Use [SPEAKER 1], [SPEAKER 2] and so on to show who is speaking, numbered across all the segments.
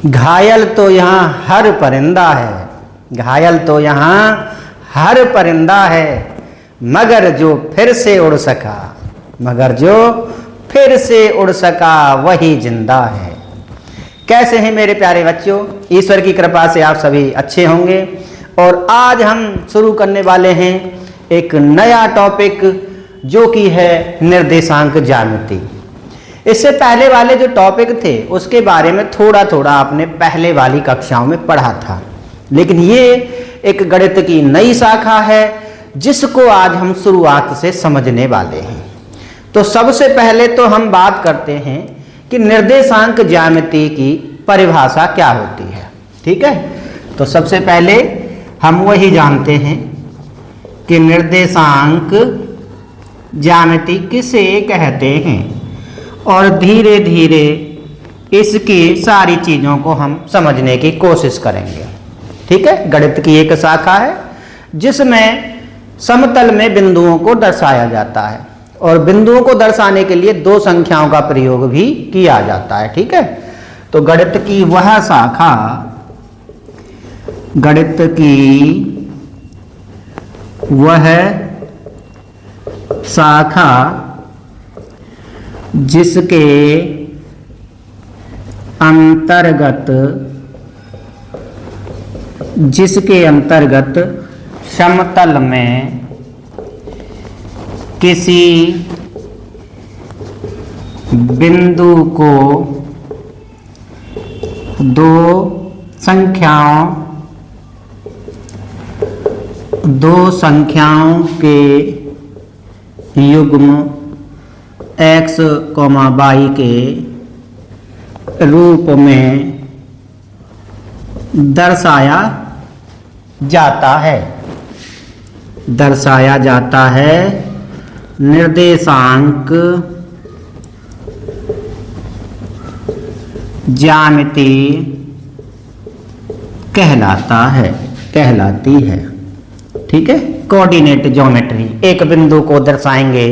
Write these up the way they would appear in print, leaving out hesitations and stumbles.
[SPEAKER 1] घायल तो यहाँ हर परिंदा है, घायल तो यहाँ हर परिंदा है, मगर जो फिर से उड़ सका, मगर जो फिर से उड़ सका वही जिंदा है। कैसे हैं मेरे प्यारे बच्चों? ईश्वर की कृपा से आप सभी अच्छे होंगे। और आज हम शुरू करने वाले हैं एक नया टॉपिक जो कि है निर्देशांक ज्यामिति। इससे पहले वाले जो टॉपिक थे उसके बारे में थोड़ा थोड़ा आपने पहले वाली कक्षाओं में पढ़ा था, लेकिन ये एक गणित की नई शाखा है जिसको आज हम शुरुआत से समझने वाले हैं। तो सबसे पहले तो हम बात करते हैं कि निर्देशांक ज्यामिति की परिभाषा क्या होती है। ठीक है, तो सबसे पहले हम वही जानते हैं कि निर्देशांक ज्यामिति किसे कहते हैं, और धीरे धीरे इसकी सारी चीज़ों को हम समझने की कोशिश करेंगे। ठीक है, गणित की एक शाखा है जिसमें समतल में बिंदुओं को दर्शाया जाता है और बिंदुओं को दर्शाने के लिए दो संख्याओं का प्रयोग भी किया जाता है। ठीक है, तो गणित की वह शाखा, गणित की वह शाखा जिसके अंतर्गत समतल में किसी बिंदु को दो संख्याओं के युग्म x, y के रूप में दर्शाया जाता है निर्देशांक ज्यामिति कहलाती है। ठीक है, कोऑर्डिनेट ज्योमेट्री, एक बिंदु को दर्शाएंगे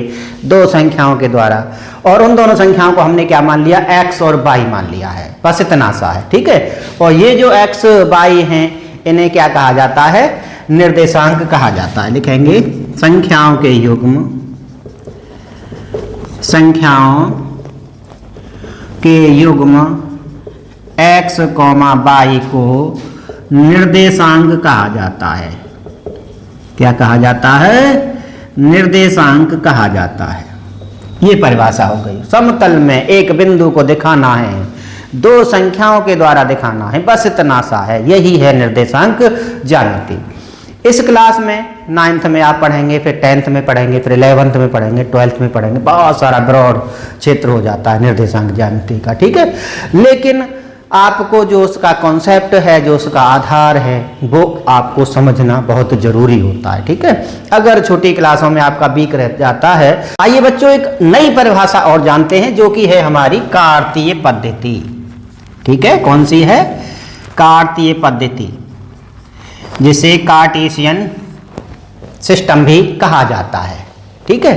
[SPEAKER 1] दो संख्याओं के द्वारा और उन दोनों संख्याओं को हमने क्या मान लिया, x और y मान लिया है, बस इतना सा है। ठीक है, और ये जो x y हैं इन्हें क्या कहा जाता है, निर्देशांक कहा जाता है। लिखेंगे संख्याओं के युग्म x, y को निर्देशांक कहा जाता है। क्या कहा जाता है? निर्देशांक कहा जाता है। ये परिभाषा हो गई। समतल में एक बिंदु को दिखाना है, दो संख्याओं के द्वारा दिखाना है, बस इतना सा है, यही है निर्देशांक ज्यामिति। इस क्लास में 9th में आप पढ़ेंगे, फिर 10th में पढ़ेंगे, फिर 11th में पढ़ेंगे, 12th में पढ़ेंगे, बहुत सारा ब्रॉड क्षेत्र हो जाता है निर्देशांक ज्यामिति का। ठीक है, लेकिन आपको जो उसका कॉन्सेप्ट है, जो उसका आधार है, वो आपको समझना बहुत जरूरी होता है। ठीक है, अगर छोटी क्लासों में आपका वीक रह जाता है। आइए बच्चों, एक नई परिभाषा और जानते हैं जो कि है हमारी कार्तीय पद्धति। ठीक है, कौन सी है? कार्तीय पद्धति, जिसे कार्टेशियन सिस्टम भी कहा जाता है। ठीक है,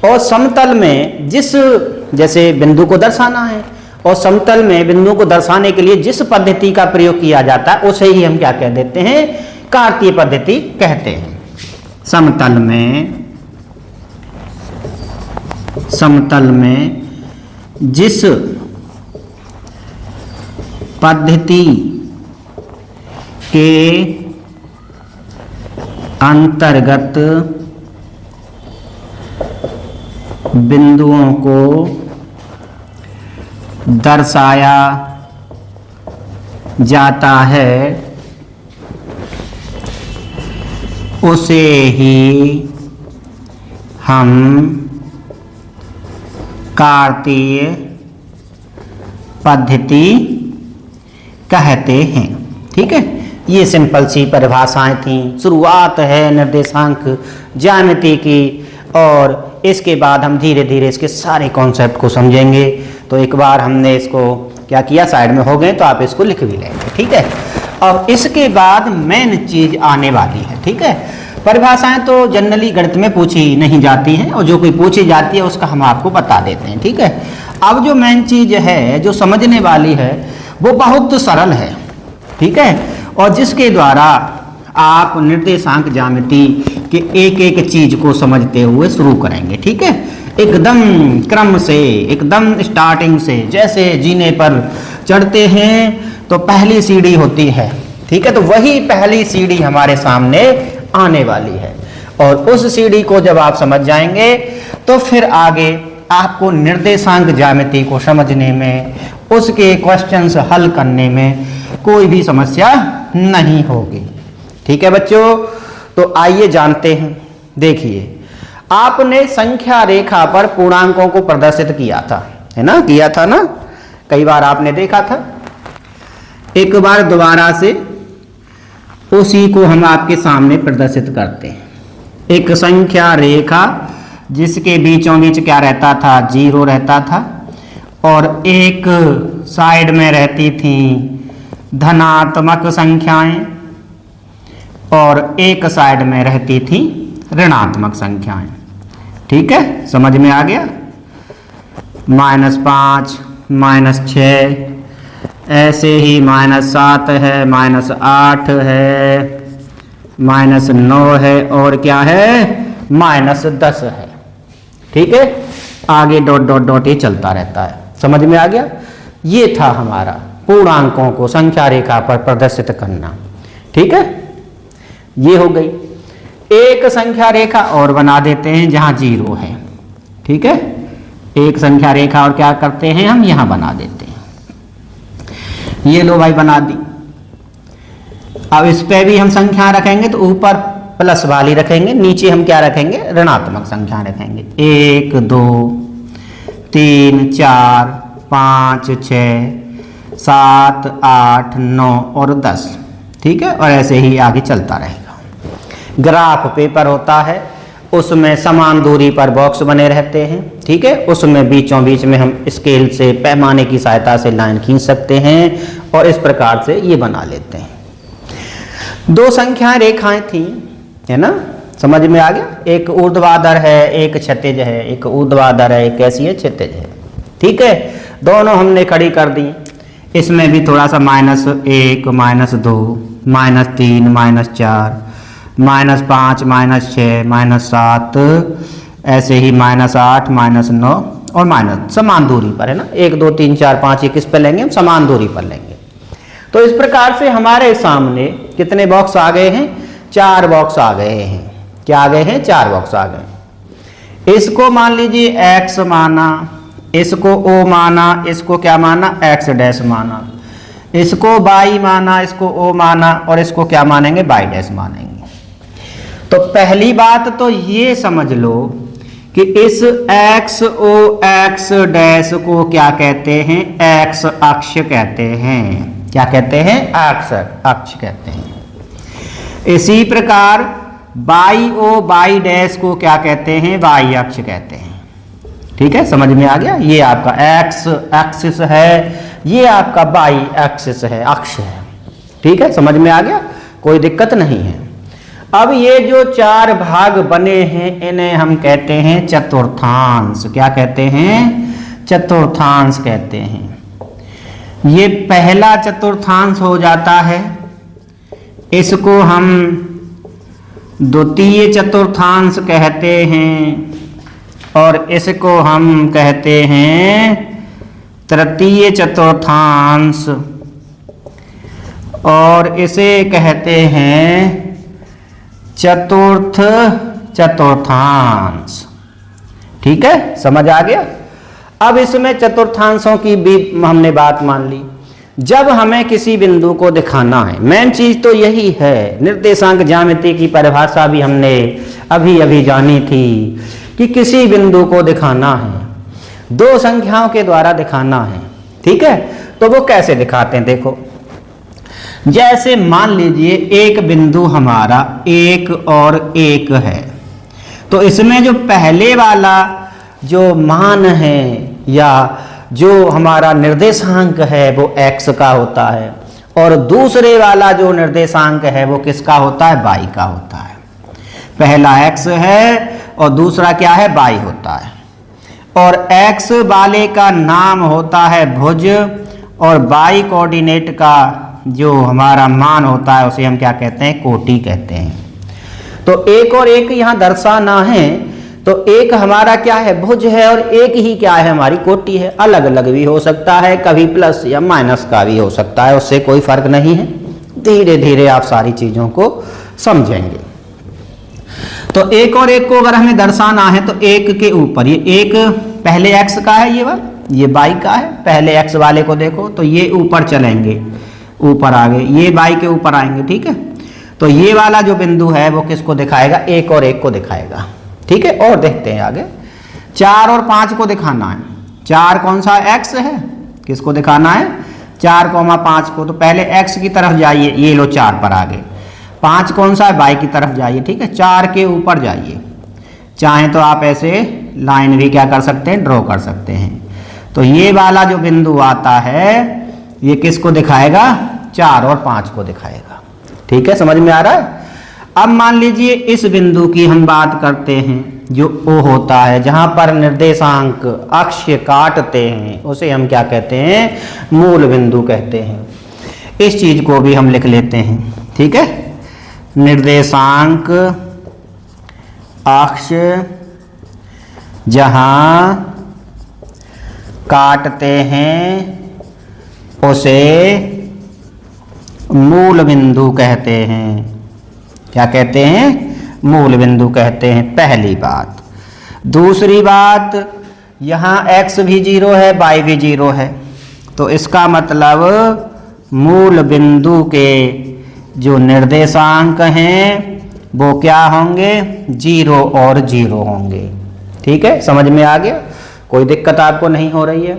[SPEAKER 1] और समतल में जैसे बिंदु को दर्शाना है और समतल में बिंदु को दर्शाने के लिए जिस पद्धति का प्रयोग किया जाता है उसे ही हम क्या कह देते हैं, कार्तीय पद्धति कहते हैं। समतल में जिस पद्धति के अंतर्गत बिंदुओं को दर्शाया जाता है उसे ही हम कार्तीय पद्धति कहते हैं। ठीक है, ये सिंपल सी परिभाषाएं थी। शुरुआत है निर्देशांक ज्यामिति की और इसके बाद हम धीरे धीरे इसके सारे कॉन्सेप्ट को समझेंगे। तो एक बार हमने इसको क्या किया, साइड में हो गए, तो आप इसको लिख भी लेंगे। ठीक है, अब इसके बाद मेन चीज आने वाली है। ठीक है, परिभाषाएं तो जनरली गणित में पूछी नहीं जाती हैं और जो कोई पूछी जाती है उसका हम आपको बता देते हैं। ठीक है, अब जो मेन चीज है जो समझने वाली है वो बहुत सरल है, ठीक है, और जिसके द्वारा आप निर्देशांक ज्यामिति के एक एक चीज को समझते हुए शुरू करेंगे, ठीक है, एकदम क्रम से, एकदम स्टार्टिंग से। जैसे जीने पर चढ़ते हैं तो पहली सीढ़ी होती है, ठीक है, तो वही पहली सीढ़ी हमारे सामने आने वाली है, और उस सीढ़ी को जब आप समझ जाएंगे तो फिर आगे आपको निर्देशांक ज्यामिति को समझने में, उसके क्वेश्चंस हल करने में कोई भी समस्या नहीं होगी, ठीक है बच्चों। तो आइए जानते हैं। देखिए, आपने संख्या रेखा पर पूर्णांकों को प्रदर्शित किया था, है ना, किया था ना, कई बार आपने देखा था। एक बार दोबारा से उसी को हम आपके सामने प्रदर्शित करते हैं। एक संख्या रेखा जिसके बीचों बीच क्या रहता था, 0 रहता था, और एक साइड में रहती थी धनात्मक संख्याएं, और एक साइड में रहती थी ऋणात्मक संख्याएं, ठीक है, समझ में आ गया। -5, -6, ऐसे ही -7 है, -8 है, -9 है, और क्या है, -10 है, ठीक है, आगे डॉट डॉट डॉट ये चलता रहता है, समझ में आ गया। ये था हमारा पूर्णांकों को संख्या रेखा पर प्रदर्शित करना, ठीक है, ये हो गई। एक संख्या रेखा और बना देते हैं जहां 0 है, ठीक है, एक संख्या रेखा और क्या करते हैं हम, यहां बना देते हैं। ये लो भाई बना दी। अब इस पे भी हम संख्या रखेंगे तो ऊपर प्लस वाली रखेंगे, नीचे हम क्या रखेंगे, ऋणात्मक संख्या रखेंगे। 1 2 3 4 5 6 7 8 9 और 10, ठीक है, और ऐसे ही आगे चलता रहेगा। ग्राफ पेपर होता है, उसमें समान दूरी पर बॉक्स बने रहते हैं, ठीक है, उसमें बीचों बीच में हम स्केल से, पैमाने की सहायता से लाइन खींच सकते हैं, और इस प्रकार से ये बना लेते हैं। 2 संख्याएं रेखाएं थी, है ना, समझ में आ गया। एक ऊर्ध्वाधर है, एक क्षैतिज है, एक ऊर्ध्वाधर है, एक कैसी है, क्षैतिज है, ठीक है, दोनों हमने खड़ी कर दी। इसमें भी थोड़ा सा -1 -2 -3 -4 -5 -6 -7, ऐसे ही -8 -9 और समान दूरी पर, है ना, 1 2 3 4 5 ये किस पे लेंगे, हम समान दूरी पर लेंगे। तो इस प्रकार से हमारे सामने कितने बॉक्स आ गए हैं, 4 बॉक्स आ गए हैं। क्या आ गए हैं, 4 बॉक्स आ गए। इसको मान लीजिए x माना, इसको o माना, इसको क्या माना, x डैश माना, इसको y माना, इसको o माना, और इसको क्या मानेंगे, y डैश मानेंगे। तो पहली बात तो ये समझ लो कि इस x o x डैश को क्या कहते हैं, x अक्ष कहते हैं। क्या कहते हैं, x अक्ष कहते हैं। इसी प्रकार y o y डैश को क्या कहते हैं, y अक्ष कहते हैं, ठीक है, समझ में आ गया। ये आपका x एक्सिस है, ये आपका y एक्सिस है, अक्ष है, ठीक है, समझ में आ गया, कोई दिक्कत नहीं है। अब ये जो 4 भाग बने हैं इन्हें हम कहते हैं चतुर्थांश। क्या कहते हैं, चतुर्थांश कहते हैं। ये पहला चतुर्थांश हो जाता है, इसको हम द्वितीय चतुर्थांश कहते हैं, और इसको हम कहते हैं तृतीय चतुर्थांश, और इसे कहते हैं चतुर्थ चतुर्थांश, ठीक है, समझ आ गया। अब इसमें चतुर्थांशों की भी हमने बात मान ली। जब हमें किसी बिंदु को दिखाना है, मेन चीज तो यही है, निर्देशांक ज्यामिति की परिभाषा भी हमने अभी अभी जानी थी कि किसी बिंदु को दिखाना है, 2 संख्याओं के द्वारा दिखाना है, ठीक है, तो वो कैसे दिखाते हैं, देखो। जैसे मान लीजिए एक बिंदु हमारा 1 और 1 है, तो इसमें जो पहले वाला जो मान है या जो हमारा निर्देशांक है वो x का होता है, और दूसरे वाला जो निर्देशांक है वो किसका होता है, y का होता है। पहला x है और दूसरा क्या है, y होता है, और x वाले का नाम होता है भुज, और बाई कोऑर्डिनेट का जो हमारा मान होता है उसे हम क्या कहते हैं, कोटि कहते हैं। तो एक और एक यहाँ दर्शाना है, तो एक हमारा क्या है, भुज है, और एक ही क्या है, हमारी कोटि है। अलग अलग भी हो सकता है, कभी प्लस या माइनस का भी हो सकता है, उससे कोई फर्क नहीं है। धीरे धीरे आप सारी चीजों को समझेंगे। तो एक और एक को अगर हमें दर्शाना है तो एक के ऊपर, ये एक पहले x का है, ये वाला ये y का है। पहले x वाले को देखो तो ये ऊपर चलेंगे, ऊपर आगे, ये y के ऊपर आएंगे, ठीक है। तो ये वाला जो बिंदु है वो किसको दिखाएगा, एक और एक को दिखाएगा, ठीक है। और देखते हैं आगे, 4 और 5 को दिखाना है। 4 कौन सा x है, किसको दिखाना है, 4,5 को। तो पहले x की तरफ जाइए, ये लो 4 पर आगे। 5 कौन सा है, y की तरफ जाइए, ठीक है। 4 के ऊपर जाइए, चाहे तो आप ऐसे लाइन भी क्या कर सकते हैं, ड्रॉ कर सकते हैं। तो ये वाला जो बिंदु आता है ये किसको दिखाएगा, 4 और 5 को दिखाएगा, ठीक है। समझ में आ रहा है। अब मान लीजिए इस बिंदु की हम बात करते हैं, जो O होता है, जहां पर निर्देशांक अक्ष काटते हैं, उसे हम क्या कहते हैं, मूल बिंदु कहते हैं। इस चीज को भी हम लिख लेते हैं, ठीक है। निर्देशांक अक्ष जहां काटते हैं उसे मूल बिंदु कहते हैं। क्या कहते हैं, मूल बिंदु कहते हैं, पहली बात। दूसरी बात, यहाँ x भी 0 है, y भी 0 है, तो इसका मतलब मूल बिंदु के जो निर्देशांक हैं वो क्या होंगे, 0 और 0 होंगे, ठीक है। समझ में आ गया, कोई दिक्कत आपको नहीं हो रही है।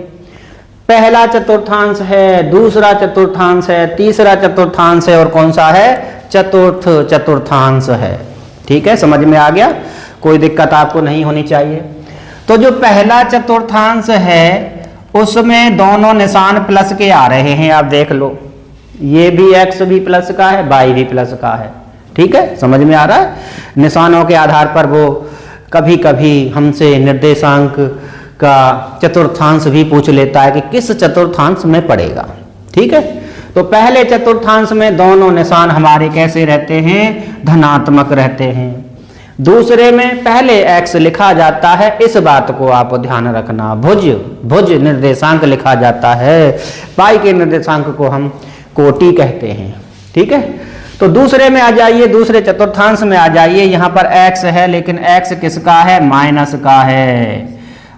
[SPEAKER 1] पहला चतुर्थांश है, दूसरा चतुर्थांश है, तीसरा चतुर्थांश है, और कौन सा है, चतुर्थ चतुर्थांश है, ठीक है। समझ में आ गया, कोई दिक्कत आपको नहीं होनी चाहिए। तो जो पहला चतुर्थांश है उसमें दोनों निशान प्लस के आ रहे हैं, आप देख लो, ये भी x भी प्लस का है, y भी प्लस का है, ठीक है। समझ में आ रहा है। निशानों के आधार पर वो कभी कभी हमसे निर्देशांक का चतुर्थांश भी पूछ लेता है कि किस चतुर्थांश में पड़ेगा, ठीक है। तो पहले चतुर्थांश में दोनों निशान हमारे कैसे रहते हैं, धनात्मक रहते हैं। दूसरे में पहले x लिखा जाता है, इस बात को आप ध्यान रखना, भुज निर्देशांक लिखा जाता है, y के निर्देशांक को हम कोटि कहते हैं, ठीक है। तो दूसरे में आ जाइए, दूसरे चतुर्थांश में आ जाइए। यहाँ पर x है, लेकिन x किसका है, माइनस का है,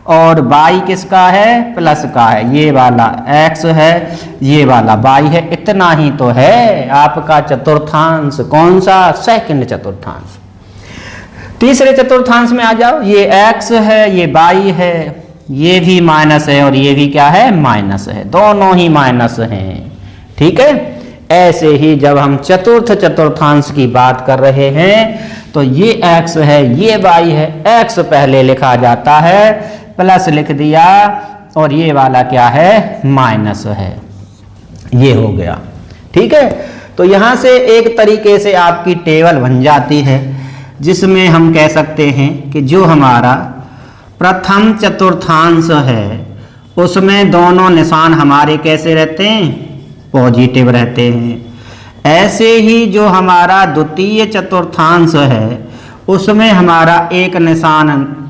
[SPEAKER 1] और y किसका है, प्लस का है। ये वाला x है, ये वाला y है, इतना ही तो है आपका चतुर्थांश। कौन सा, सेकंड चतुर्थांश। तीसरे चतुर्थांश में आ जाओ, ये x है, ये y है, ये भी माइनस है, और ये भी क्या है, माइनस है, दोनों ही माइनस हैं, ठीक है। ऐसे ही जब हम चतुर्थ चतुर्थांश की बात कर रहे हैं तो ये x है, ये y है, x पहले लिखा जाता है, प्लस लिख दिया, और ये वाला क्या है, माइनस है, ये हो गया, ठीक है। तो यहां से एक तरीके से आपकी टेबल बन जाती है, जिसमें हम कह सकते हैं कि जो हमारा प्रथम चतुर्थांश है उसमें दोनों निशान हमारे कैसे रहते हैं, पॉजिटिव रहते हैं। ऐसे ही जो हमारा द्वितीय चतुर्थांश है उसमें हमारा एक निशान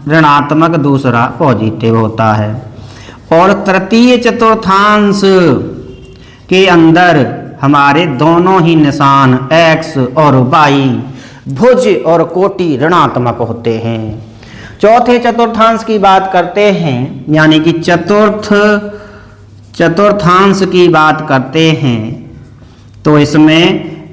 [SPEAKER 1] ऋणात्मक, दूसरा पॉजिटिव होता है। और तृतीय चतुर्थांश के अंदर हमारे दोनों ही निशान x और y, भुज और कोटि ऋणात्मक होते हैं। चौथे चतुर्थांश की बात करते हैं, यानी कि चतुर्थांश की बात करते हैं, तो इसमें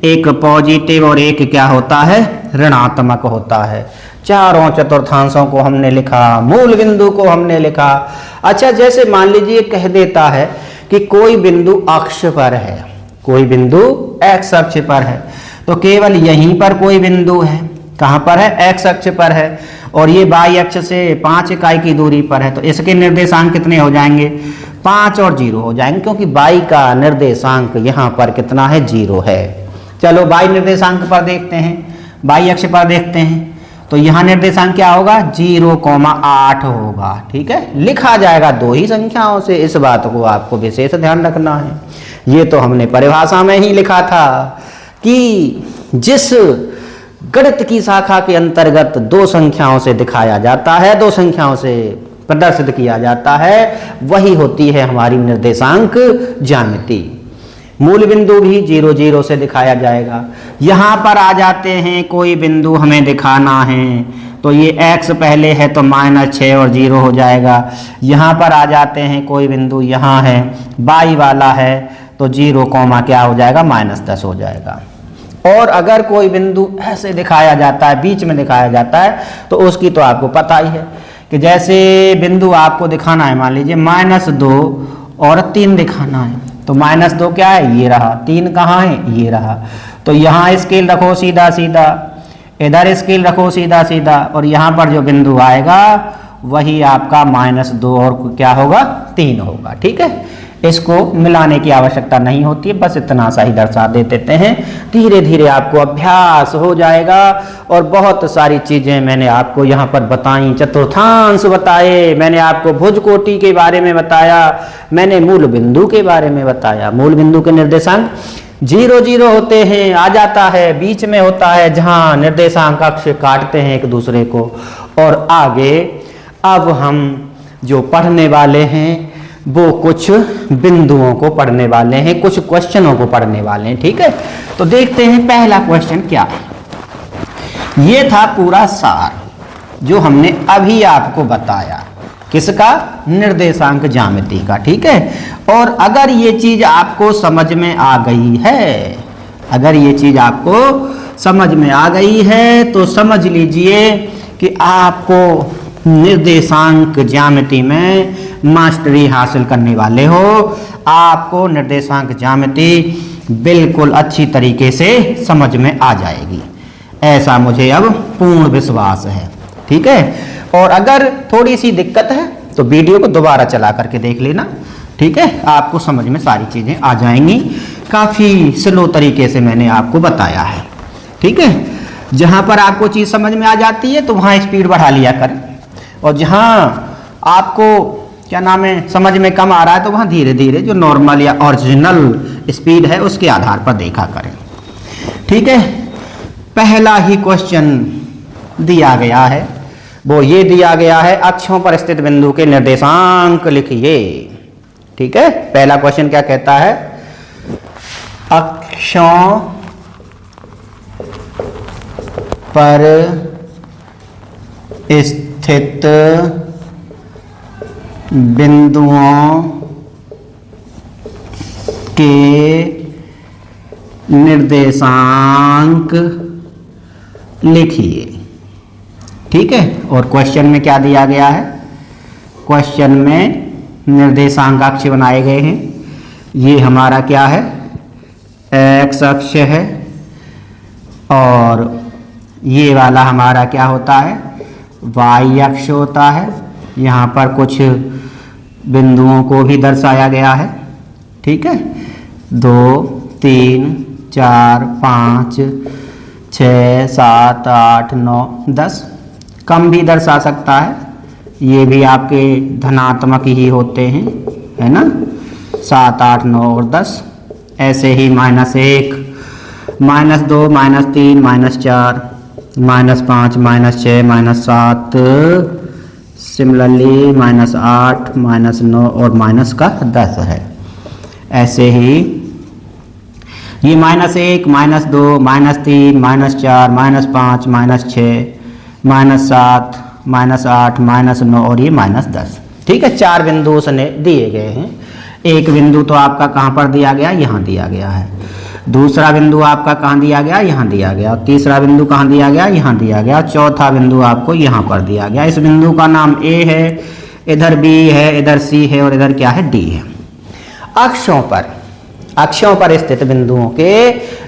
[SPEAKER 1] एक पॉजिटिव और एक क्या होता है, ऋणात्मक होता है। चारों चतुर्थांशों को हमने लिखा, मूल बिंदु को हमने लिखा। अच्छा, जैसे मान लीजिए कह देता है कि कोई बिंदु अक्ष पर है, कोई बिंदु x अक्ष पर है, तो केवल यहीं पर कोई बिंदु है। कहाँ पर है, x अक्ष पर है, और ये y अक्ष से 5 इकाई की दूरी पर है, तो इसके निर्देशांक कितने हो जाएंगे, 5 और 0 हो जाएंगे, क्योंकि y का निर्देशांक यहाँ पर कितना है, 0 है। चलो y निर्देशांक पर देखते हैं, y अक्ष पर देखते हैं। तो यहाँ निर्देशांक क्या होगा 0,8 होगा। ठीक है, लिखा जाएगा 2 ही संख्याओं से, इस बात को आपको विशेष ध्यान रखना है। ये तो हमने परिभाषा में ही लिखा था कि जिस गणित की शाखा के अंतर्गत 2 संख्याओं से दिखाया जाता है, 2 संख्याओं से प्रदर्शित किया जाता है, वही होती है हमारी निर्देशांक ज्यामिति। मूल बिंदु भी 0 0 से दिखाया जाएगा। यहाँ पर आ जाते हैं, कोई बिंदु हमें दिखाना है, तो ये x पहले है तो -6 और 0 हो जाएगा। यहाँ पर आ जाते हैं, कोई बिंदु यहाँ है, y वाला है, तो 0, क्या हो जाएगा -10 हो जाएगा। और अगर कोई बिंदु ऐसे दिखाया जाता है, बीच में दिखाया जाता है, तो उसकी तो आपको पता ही है कि जैसे बिंदु आपको दिखाना है, मान लीजिए -2 और 3 दिखाना है, तो -2 क्या है, ये रहा, 3 कहाँ है, ये रहा। तो यहाँ स्केल रखो सीधा सीधा, इधर स्केल रखो सीधा सीधा, और यहाँ पर जो बिंदु आएगा वही आपका -2 और क्या होगा, 3 होगा। ठीक है, इसको मिलाने की आवश्यकता नहीं होती है, बस इतना सा ही दर्शा देते हैं। धीरे धीरे आपको अभ्यास हो जाएगा और बहुत सारी चीज़ें मैंने आपको यहाँ पर बताई, चतुर्थांश बताए, मैंने आपको भुजकोटि के बारे में बताया, मैंने मूल बिंदु के बारे में बताया। मूल बिंदु के निर्देशांक 0 0 होते हैं, आ जाता है, बीच में होता है जहाँ निर्देशांक अक्ष काटते हैं एक दूसरे को। और आगे अब हम जो पढ़ने वाले हैं वो कुछ बिंदुओं को पढ़ने वाले हैं, कुछ क्वेश्चनों को पढ़ने वाले हैं। ठीक है, तो देखते हैं पहला क्वेश्चन क्या है। ये था पूरा सार जो हमने अभी आपको बताया, किसका, निर्देशांक ज्यामिति का। ठीक है, और अगर ये चीज आपको समझ में आ गई है, अगर ये चीज आपको समझ में आ गई है तो समझ लीजिए कि आपको निर्देशांक ज्यामिति में मास्टरी हासिल करने वाले हो। आपको निर्देशांक ज्यामिति बिल्कुल अच्छी तरीके से समझ में आ जाएगी, ऐसा मुझे अब पूर्ण विश्वास है। ठीक है, और अगर थोड़ी सी दिक्कत है तो वीडियो को दोबारा चला करके देख लेना। ठीक है, आपको समझ में सारी चीज़ें आ जाएंगी। काफ़ी स्लो तरीके से मैंने आपको बताया है। ठीक है, जहाँ पर आपको चीज़ समझ में आ जाती है तो वहाँ स्पीड बढ़ा लिया करें, और जहाँ आपको क्या नाम है समझ में कम आ रहा है तो वहाँ धीरे धीरे जो नॉर्मल या ओरिजिनल स्पीड है उसके आधार पर देखा करें। ठीक है, पहला ही क्वेश्चन दिया गया है, वो ये दिया गया है, अक्षों पर स्थित बिंदु के निर्देशांक लिखिए। ठीक है, पहला क्वेश्चन क्या कहता है, अक्षों पर स्थित बिंदुओं के निर्देशांक लिखिए। ठीक है, और क्वेश्चन में क्या दिया गया है, क्वेश्चन में निर्देशांक अक्ष बनाए गए हैं। ये हमारा क्या है, एक्स अक्ष है, और ये वाला हमारा क्या होता है, वाई अक्ष होता है। यहाँ पर कुछ बिंदुओं को भी दर्शाया गया है। ठीक है, 2 3 4 5 6 7 8 9 10, कम भी दर्शा सकता है, ये भी आपके धनात्मक ही होते हैं, है ना, 7 8 9 और 10। ऐसे ही -1 -2 -3 -4 -5 -6 -7, सिमिलरली -8 -9 और -10 है। ऐसे ही ये -1 -2 -3 -4 -5 -6 -7 -8 -9 और ये -10। ठीक है, 4 बिंदु उसने दिए गए हैं। एक बिंदु तो आपका कहाँ पर दिया गया, यहाँ दिया गया है। दूसरा बिंदु आपका कहाँ दिया गया, यहाँ दिया गया। तीसरा बिंदु कहाँ दिया गया, यहाँ दिया गया। चौथा बिंदु आपको यहाँ पर दिया गया। इस बिंदु का नाम A है, इधर B है, इधर C है और इधर क्या है, D है। अक्षों पर स्थित बिंदुओं के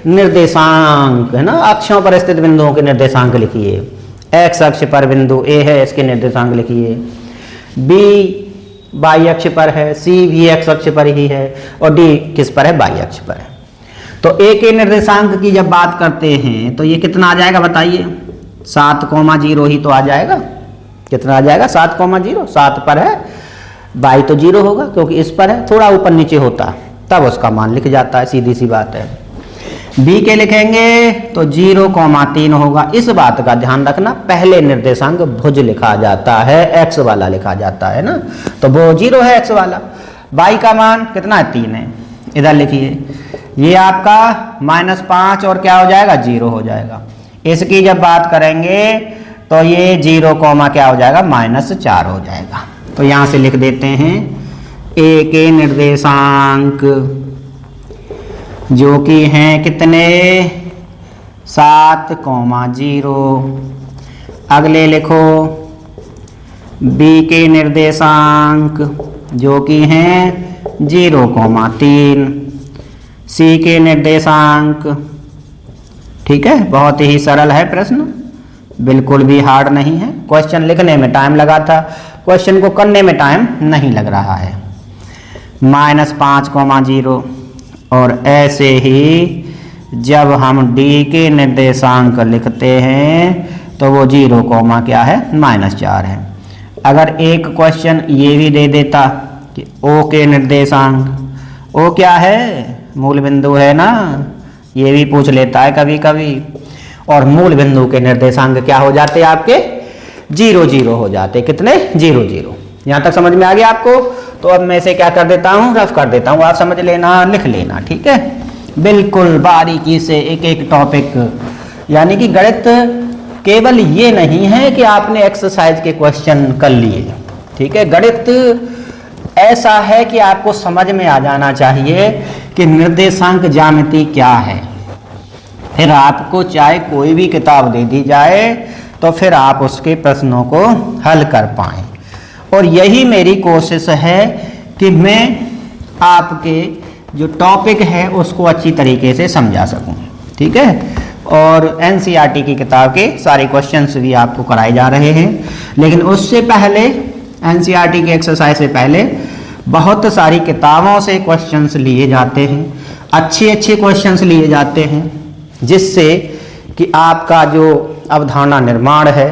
[SPEAKER 1] निर्देशांक, है ना, अक्षों पर स्थित बिंदुओं के निर्देशांक लिखिए। एक्स अक्ष पर बिंदु A है, इसके निर्देशांक लिखिए। B वाई अक्ष पर है, C भी एक्स अक्ष पर ही है, और D किस पर है, वाई अक्ष पर है। तो A के निर्देशांक की जब बात करते हैं तो ये कितना आ जाएगा बताइए, 7,0 ही तो आ जाएगा। कितना आ जाएगा? 7,0। 7 पर है, बाई तो 0 होगा क्योंकि इस पर है, थोड़ा ऊपर नीचे होता तब उसका मान लिख जाता है, सीधी सी बात है। बी के लिखेंगे तो 0,3 होगा। इस बात का ध्यान रखना, पहले निर्देशांक भुज लिखा जाता है, एक्स वाला लिखा जाता है ना, तो वो 0 है एक्स वाला। बाई का मान कितना है? 3 है। इधर लिखिए, ये आपका -5 और क्या हो जाएगा? 0 हो जाएगा। इसकी जब बात करेंगे तो ये 0, क्या हो जाएगा? -4 हो जाएगा। तो यहाँ से लिख देते हैं ए के निर्देशांक जो कि हैं कितने? 7,0। अगले लिखो बी के निर्देशांक जो कि हैं 0,3। सी के निर्देशांक, ठीक है, बहुत ही सरल है प्रश्न, बिल्कुल भी हार्ड नहीं है। क्वेश्चन लिखने में टाइम लगा था, क्वेश्चन को करने में टाइम नहीं लग रहा है। -5,0 और ऐसे ही जब हम डी के निर्देशांक लिखते हैं तो वो 0, क्या है? -4 है। अगर एक क्वेश्चन ये भी दे देता कि ओ के निर्देशांक, ओ क्या है? मूल बिंदु है ना, ये भी पूछ लेता है कभी कभी, और मूल बिंदु के निर्देशांक क्या हो जाते हैं आपके? 0,0 हो जाते। कितने? 0,0। यहाँ तक समझ में आ गया आपको? तो अब मैं इसे क्या कर देता हूँ? रफ कर देता हूँ, आप समझ लेना, लिख लेना, ठीक है, बिल्कुल बारीकी से एक एक टॉपिक। यानी कि गणित केवल ये नहीं है कि आपने एक्सरसाइज के क्वेश्चन कर लिए, ठीक है, गणित ऐसा है कि आपको समझ में आ जाना चाहिए कि निर्देशांक ज्यामिति क्या है। फिर आपको चाहे कोई भी किताब दे दी जाए तो फिर आप उसके प्रश्नों को हल कर पाएं। और यही मेरी कोशिश है कि मैं आपके जो टॉपिक है उसको अच्छी तरीके से समझा सकूं, ठीक है। और एनसीईआरटी की किताब के सारे क्वेश्चंस भी आपको कराए जा रहे हैं, लेकिन उससे पहले एनसीईआरटी की एक्सरसाइज से पहले बहुत सारी किताबों से क्वेश्चंस लिए जाते हैं, अच्छे अच्छे क्वेश्चंस लिए जाते हैं, जिससे कि आपका जो अवधारणा निर्माण है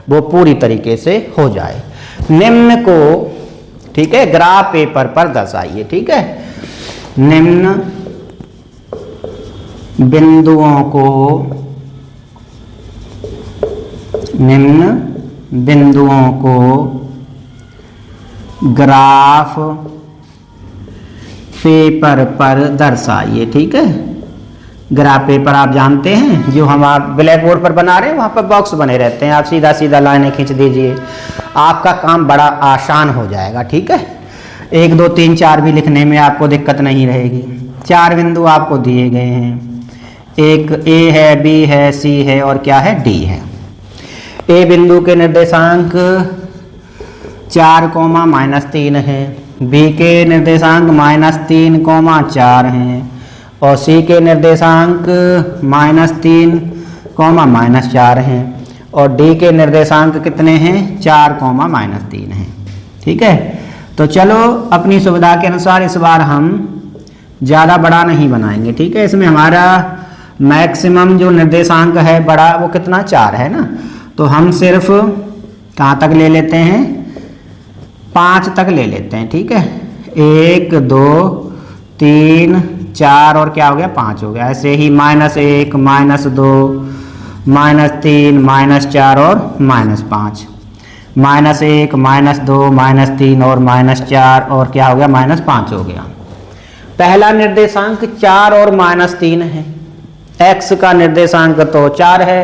[SPEAKER 1] वो पूरी तरीके से हो जाए। निम्न को, ठीक है, ग्राफ पेपर पर दर्शाइए, ठीक है। निम्न बिंदुओं को ग्राफ पेपर पर दर्शाइए, ठीक है। ग्राफ पेपर आप जानते हैं, जो हम आप ब्लैक बोर्ड पर बना रहे हैं वहाँ पर बॉक्स बने रहते हैं, आप सीधा सीधा लाइनें खींच दीजिए, आपका काम बड़ा आसान हो जाएगा, ठीक है। 1 2 3 4 भी लिखने में आपको दिक्कत नहीं रहेगी। 4 बिंदु आपको दिए गए हैं, एक ए है, बी है, सी है और क्या है, डी है। ए बिंदु के निर्देशांक 4, -3 है, बी के निर्देशांक -3, 4 हैं, और सी के निर्देशांक -3, -4 हैं, और डी के निर्देशांक कितने हैं, 4, -3 हैं, ठीक है। तो चलो अपनी सुविधा के अनुसार इस बार हम ज़्यादा बड़ा नहीं बनाएंगे, ठीक है। इसमें हमारा मैक्सिमम जो निर्देशांक है बड़ा वो कितना, 4 है ना, तो हम सिर्फ कहाँ तक ले लेते हैं, 5 तक ले लेते हैं, ठीक है। 1 2 3 4 और क्या हो गया, 5 हो गया। ऐसे ही -1 -2 -3 -4 और -5, -1 -2 -3 और -4 और क्या हो गया, -5 हो गया। पहला निर्देशांक 4 और -3 है, x का निर्देशांक तो 4 है,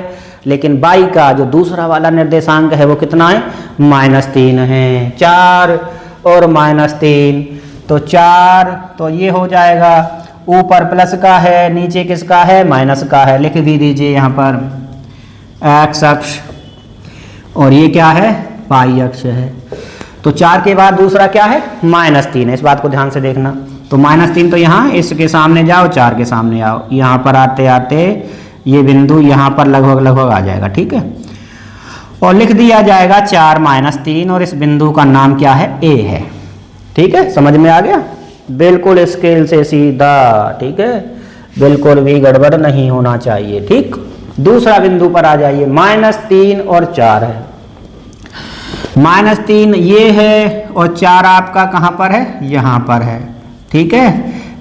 [SPEAKER 1] लेकिन y का जो दूसरा वाला निर्देशांक है वो कितना है, -3 है। 4 और -3 तो 4, तो ये हो जाएगा, ऊपर प्लस का है, नीचे किसका है, माइनस का है, लिख भी दीजिए यहाँ पर x अक्ष, और ये क्या है, y अक्ष है। तो 4 के बाद दूसरा क्या है, -3 है, इस बात को ध्यान से देखना। तो -3 तो यहाँ इसके सामने जाओ, 4 के सामने आओ, यहाँ पर आते आते ये बिंदु यहाँ पर लगभग आ जाएगा, ठीक है। और लिख दिया जाएगा 4 -3, और इस बिंदु का नाम क्या है, A है, ठीक है। समझ में आ गया, बिल्कुल स्केल से सीधा, ठीक है, बिल्कुल भी गड़बड़ नहीं होना चाहिए, ठीक। दूसरा बिंदु पर आ जाइए, -3 और 4 है। -3 ये है और 4 आपका कहाँ पर है, यहाँ पर है। ठीक है,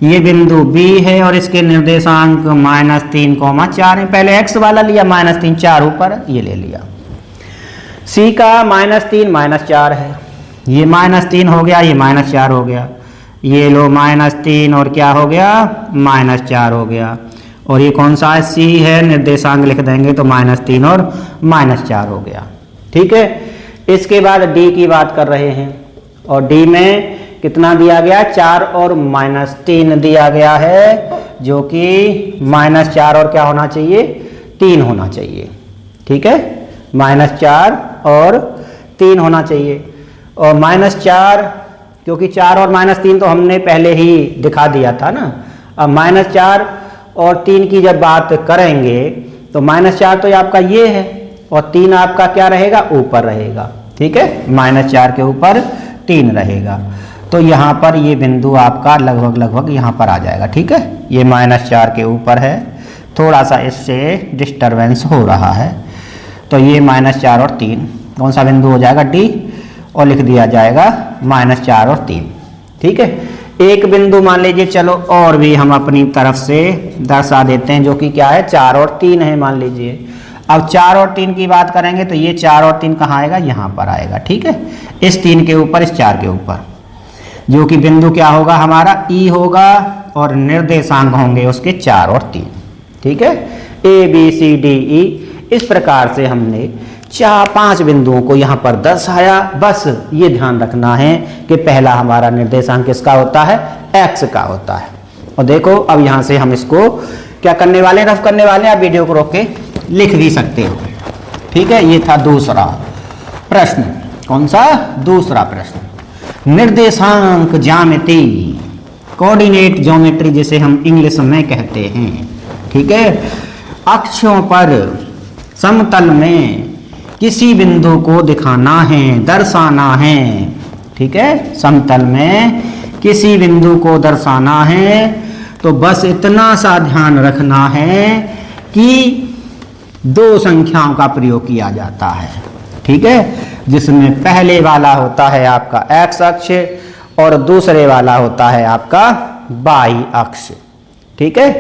[SPEAKER 1] ये बिंदु B है और इसके निर्देशांक -3, 4 है। पहले x वाला लिया, -3, 4 ऊपर ये ले लिया। C का -3, -4 है, ये -3 हो गया, ये -4 हो गया, ये लो -3 और क्या हो गया, -4 हो गया। और ये कौन सा है, C है, निर्देशांक लिख देंगे तो -3 और -4 हो गया। ठीक है, इसके बाद D की बात कर रहे हैं और D में कितना दिया गया, 4 और -3 दिया गया है, जो कि -4 और क्या होना चाहिए, 3 होना चाहिए। ठीक है, -4 और 3 होना चाहिए। और -4 क्योंकि 4 और -3 तो हमने पहले ही दिखा दिया था ना। अब -4 और 3 की जब बात करेंगे तो -4 तो आपका ये है और 3 आपका क्या रहेगा, ऊपर रहेगा। ठीक है, -4 के ऊपर 3 रहेगा, तो यहाँ पर ये बिंदु आपका लगभग यहाँ पर आ जाएगा। ठीक है, ये -4 के ऊपर है, थोड़ा सा इससे डिस्टरबेंस हो रहा है, तो ये -4 और 3 कौन सा बिंदु हो जाएगा, D, और लिख दिया जाएगा -4 और 3। ठीक है, एक बिंदु मान लीजिए, चलो और भी हम अपनी तरफ से दर्शा देते हैं, जो कि क्या है, 4 और 3 है मान लीजिए। अब 4 और 3 की बात करेंगे तो ये 4 और 3 कहाँ आएगा, यहाँ पर आएगा। ठीक है, इस 3 के ऊपर, इस 4 के ऊपर, जो कि बिंदु क्या होगा हमारा, E होगा और निर्देशांक होंगे उसके 4 और 3। ठीक है, ABCDE, इस प्रकार से हमने 4-5 बिंदुओं को यहाँ पर दर्शाया। बस ये ध्यान रखना है कि पहला हमारा निर्देशांक किसका होता है, x का होता है। और देखो अब यहाँ से हम इसको क्या करने वाले हैं, रफ करने वाले हैं। आप वीडियो को रोक के लिख भी सकते हो। ठीक है, ये था दूसरा प्रश्न। कौन सा, दूसरा प्रश्न, निर्देशांक ज्यामिति, कोऑर्डिनेट ज्योमेट्री जिसे हम इंग्लिश में कहते हैं। ठीक है, अक्षों पर समतल में किसी बिंदु को दिखाना है, दर्शाना है। ठीक है, समतल में किसी बिंदु को दर्शाना है, तो बस इतना सा ध्यान रखना है कि 2 संख्याओं का प्रयोग किया जाता है। ठीक है, जिसमें पहले वाला होता है आपका x अक्ष और दूसरे वाला होता है आपका y अक्ष। ठीक है,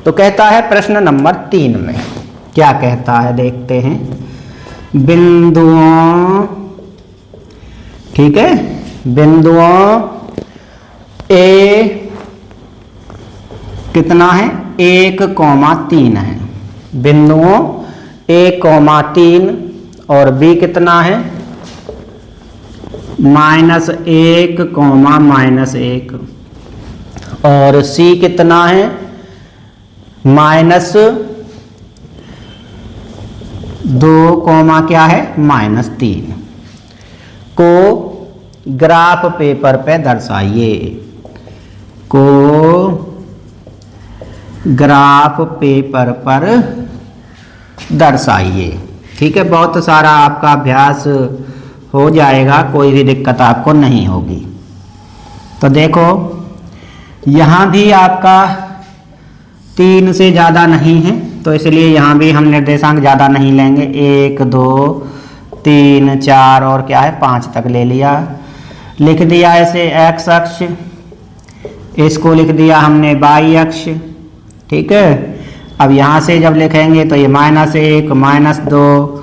[SPEAKER 1] तो कहता है प्रश्न नंबर 3 में क्या कहता है, देखते हैं। बिंदुओं, ठीक है, बिंदुओं A कितना है, 1,3 है। बिंदुओं A,3 और B कितना है, -1, -1, और C कितना है, -2, क्या है, -3 को ग्राफ पेपर पे दर्शाइए, को ग्राफ पेपर पर दर्शाइए। ठीक है, बहुत सारा आपका अभ्यास हो जाएगा, कोई भी दिक्कत आपको नहीं होगी। तो देखो यहाँ भी आपका 3 से ज़्यादा नहीं है, तो इसलिए यहाँ भी हम निर्देशांक ज़्यादा नहीं लेंगे। 1, 2, 3, 4 और क्या है, 5 तक ले लिया। लिख दिया ऐसे x अक्ष, इसको लिख दिया हमने y अक्ष। ठीक है, अब यहाँ से जब लिखेंगे तो ये -1, -2,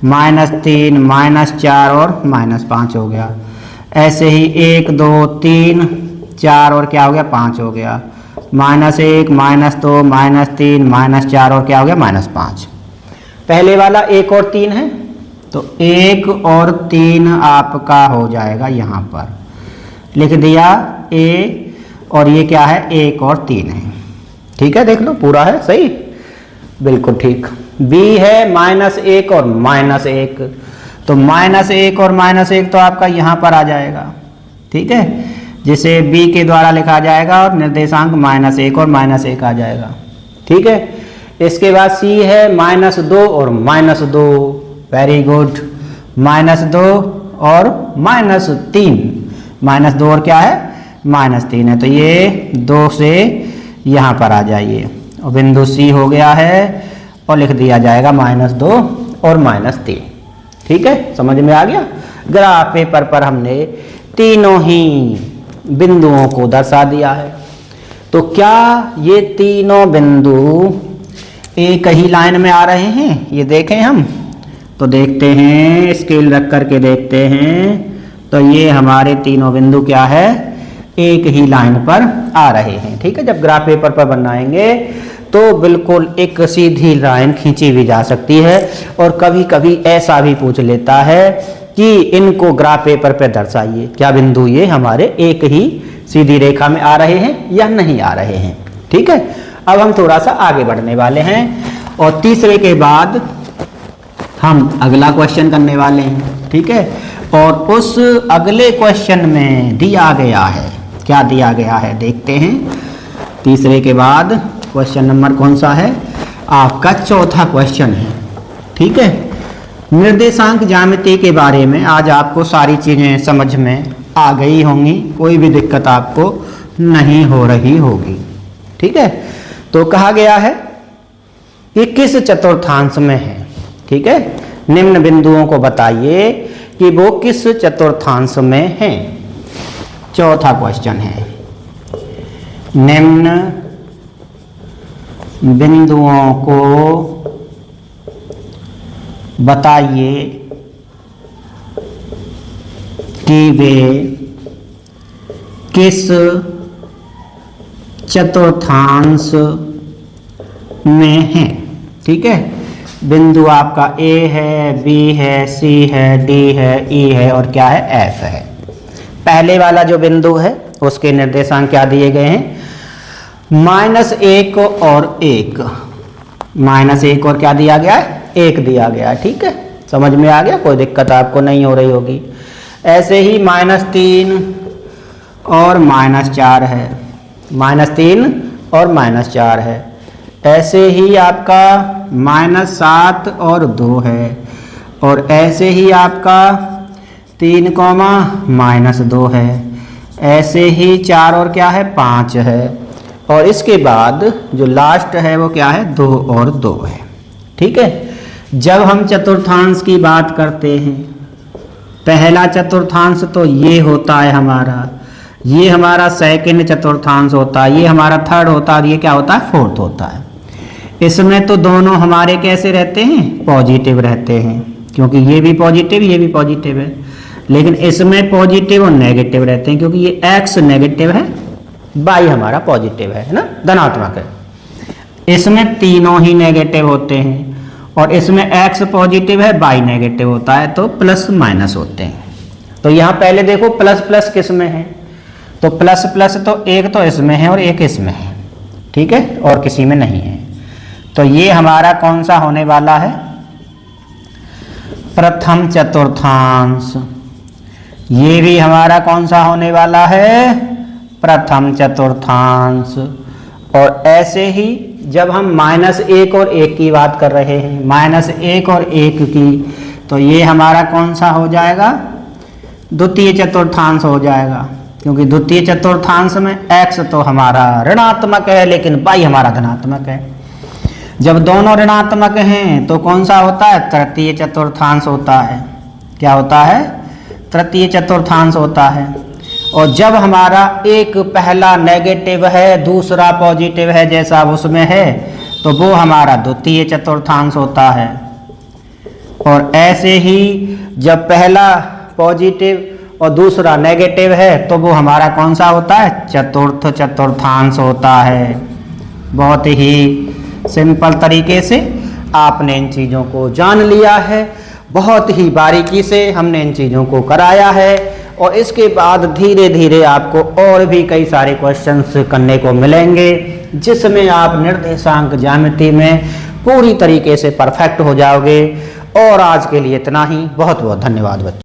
[SPEAKER 1] -3, -4 और -5 हो गया। ऐसे ही 1, 2, 3, 4 और क्या हो गया, 5 हो गया। -1, -2, -3, -4 और क्या हो गया, -5। पहले वाला 1 और 3 है, तो 1 और 3 आपका हो जाएगा, यहाँ पर लिख दिया A, और ये क्या है, 1 और 3 है। ठीक है, देख लो पूरा है, सही, बिल्कुल ठीक। B है -1 और -1, तो -1 और -1 तो आपका यहाँ पर आ जाएगा। ठीक है, जिसे B के द्वारा लिखा जाएगा और निर्देशांक -1 और -1 आ जाएगा। ठीक है, इसके बाद C है -2 और -2, वेरी गुड, -2 और -3, -2 और क्या है, -3 है, तो ये 2 से यहाँ पर आ जाइए। और बिंदु C हो गया है और लिख दिया जाएगा -2 और -3। ठीक है, समझ में आ गया। ग्राफ पेपर पर हमने तीनों ही बिंदुओं को दर्शा दिया है। तो क्या ये तीनों बिंदु एक ही लाइन में आ रहे हैं? ये देखें हम तो देखते हैं, स्केल रख करके देखते हैं। तो ये हमारे तीनों बिंदु क्या है, एक ही लाइन पर आ रहे हैं। ठीक है, जब ग्राफ पेपर पर बनाएंगे तो बिल्कुल एक सीधी लाइन खींची भी जा सकती है, और कभी कभी ऐसा भी पूछ लेता है कि इनको ग्राफ पेपर पर दर्शाइए, क्या बिंदु ये हमारे एक ही सीधी रेखा में आ रहे हैं या नहीं आ रहे हैं। ठीक है, अब हम थोड़ा सा आगे बढ़ने वाले हैं और तीसरे के बाद हम अगला क्वेश्चन करने वाले हैं। ठीक है, और उस अगले क्वेश्चन में दिया गया है, क्या दिया गया है देखते हैं। तीसरे के बाद क्वेश्चन नंबर कौन सा है, आपका चौथा क्वेश्चन है। ठीक है, निर्देशांक ज्यामिति के बारे में आज आपको सारी चीज़ें समझ में आ गई होंगी, कोई भी दिक्कत आपको नहीं हो रही होगी। ठीक है, तो कहा गया है कि किस चतुर्थांश में है। ठीक है, निम्न बिंदुओं को बताइए कि वो किस चतुर्थांश में हैं। चौथा क्वेश्चन है, निम्न बिंदुओं को बताइए कि वे किस चतुर्थांश में हैं। ठीक है, बिंदु आपका ए है, बी है, सी है, डी है, ई है और क्या है, एफ है। पहले वाला जो बिंदु है उसके निर्देशांक क्या दिए गए हैं, -1 और 1। -1 और क्या दिया गया है, 1 दिया गया है। ठीक है, समझ में आ गया, कोई दिक्कत आपको नहीं हो रही होगी। ऐसे ही -3 और -4 है, -3 और -4 है। ऐसे ही आपका -7 और 2 है, और ऐसे ही आपका 3, -2 है। ऐसे ही 4 और क्या है, 5 है। और इसके बाद जो लास्ट है वो क्या है, 2 और 2 है। ठीक है, जब हम चतुर्थांश की बात करते हैं, पहला चतुर्थांश तो ये होता है हमारा, ये हमारा सेकंड चतुर्थांश होता है, ये हमारा थर्ड होता है, ये क्या होता है, फोर्थ होता है। इसमें तो दोनों हमारे कैसे रहते हैं, पॉजिटिव रहते हैं, क्योंकि ये भी पॉजिटिव ये भी पॉजिटिव है। लेकिन इसमें पॉजिटिव और नेगेटिव रहते हैं, क्योंकि ये एक्स नेगेटिव है, वाई हमारा पॉजिटिव है ना, धनात्मक है। इसमें तीनों ही नेगेटिव होते हैं, और इसमें एक्स पॉजिटिव है, वाई नेगेटिव होता है, तो प्लस माइनस होते हैं। तो यहाँ पहले देखो प्लस प्लस किस में है, तो प्लस प्लस तो एक तो इसमें है और एक इसमें है। ठीक है, और किसी में नहीं है। तो ये हमारा कौन सा होने वाला है, प्रथम चतुर्थांश। ये भी हमारा कौन सा होने वाला है, प्रथम चतुर्थांश। और ऐसे ही जब हम -1 और 1 की बात कर रहे हैं, -1 और 1 की, तो ये हमारा कौन सा हो जाएगा, द्वितीय चतुर्थांश हो जाएगा। क्योंकि द्वितीय चतुर्थांश में x तो हमारा ऋणात्मक है, लेकिन y हमारा धनात्मक है। जब दोनों ऋणात्मक हैं तो कौन सा होता है, तृतीय चतुर्थांश होता है। क्या होता है, तृतीय चतुर्थांश होता है। और जब हमारा एक पहला नेगेटिव है, दूसरा पॉजिटिव है, जैसा उसमें है, तो वो हमारा द्वितीय चतुर्थांश होता है। और ऐसे ही जब पहला पॉजिटिव और दूसरा नेगेटिव है, तो वो हमारा कौन सा होता है, चतुर्थ चतुर्थांश होता है। बहुत ही सिंपल तरीके से आपने इन चीज़ों को जान लिया है, बहुत ही बारीकी से हमने इन चीज़ों को कराया है। और इसके बाद धीरे धीरे आपको और भी कई सारे क्वेश्चंस करने को मिलेंगे, जिसमें आप निर्देशांक ज्यामिति में पूरी तरीके से परफेक्ट हो जाओगे। और आज के लिए इतना ही, बहुत बहुत धन्यवाद बच्चों।